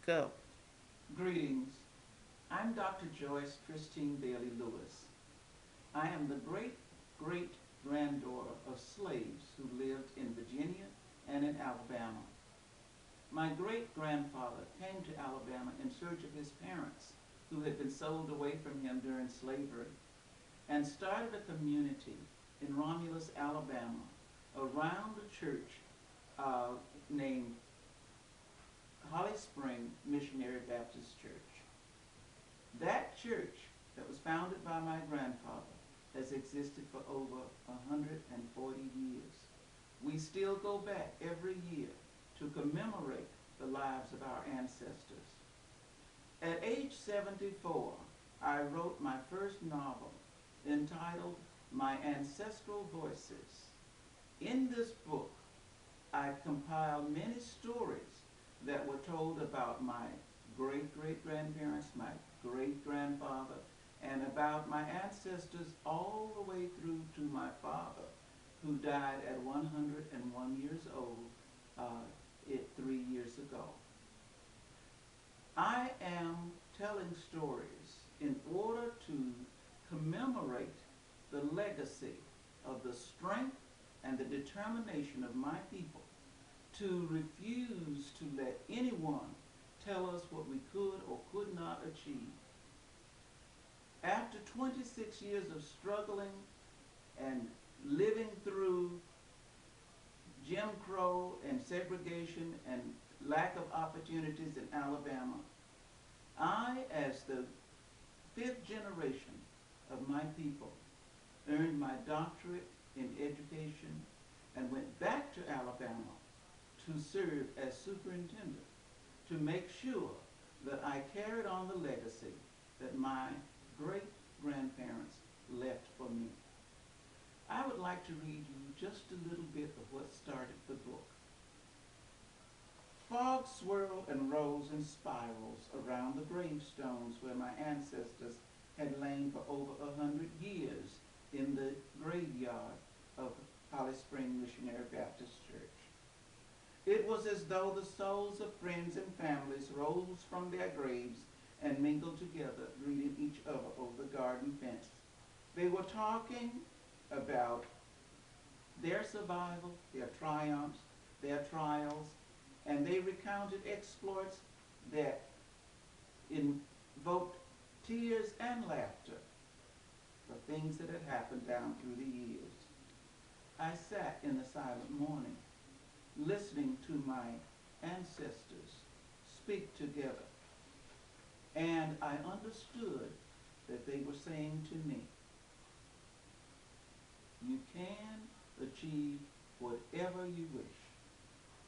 Go. Greetings. I'm Dr. Joyce Christine Bailey Lewis. I am the great granddaughter of slaves who lived in Virginia and in Alabama. My great grandfather came to Alabama in search of his parents, who had been sold away from him during slavery, and started a community in Romulus, Alabama, around a church named Holly Spring Missionary Baptist Church. That church that was founded by my grandfather has existed for over 140 years. We still go back every year to commemorate the lives of our ancestors. At age 74, I wrote my first novel entitled My Ancestral Voices. In this book, I compiled many stories that were told about my great-great-grandparents, my great-grandfather, and about my ancestors all the way through to my father, who died at 101 years old 3 years ago. I am telling stories in order to commemorate the legacy of the strength and the determination of my people to refuse to let anyone tell us what we could or could not achieve. After 26 years of struggling and living through Jim Crow and segregation and lack of opportunities in Alabama, I, as the fifth generation of my people, earned my doctorate in education and went back to Alabama to serve as superintendent to make sure that I carried on the legacy that my great-grandparents left for me. I would like to read you just a little bit of what started the book. Fog swirled and rose in spirals around the gravestones where my ancestors had lain for over 100 years in the graveyard of Holly Spring Missionary Baptist Church. It was as though the souls of friends and families rose from their graves and mingled together, greeting each other over the garden fence. They were talking about their survival, their triumphs, their trials, and they recounted exploits that invoked tears and laughter for things that had happened down through the years. I sat in the silent morning, listening to my ancestors speak together, and I understood that they were saying to me, you can achieve whatever you wish,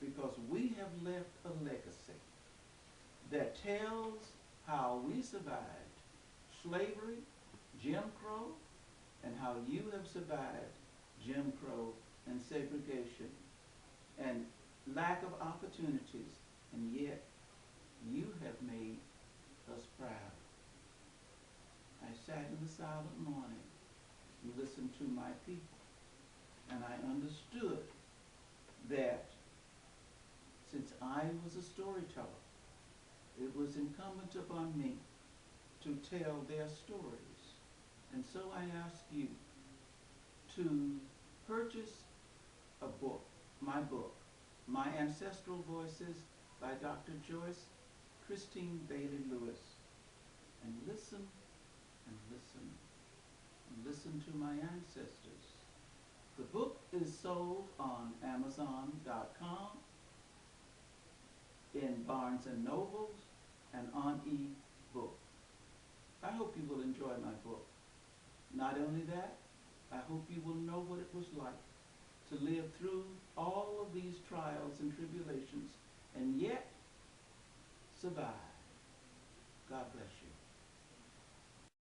because we have left a legacy that tells how we survived slavery, Jim Crow, and how you have survived Jim Crow and segregation and lack of opportunities, and yet you have made us proud. I sat in the silent morning and listened to my people, and I understood that since I was a storyteller, it was incumbent upon me to tell their stories. And so I ask you to purchase a book, My Ancestral Voices by Dr. Joyce Christine Bailey Lewis, and listen and listen and listen to my ancestors. The book is sold on Amazon.com, in Barnes & Nobles, and on e-book. I hope you will enjoy my book. Not only that, I hope you will know what it was like to live through all of these trials and tribulations and yet survive. God bless you.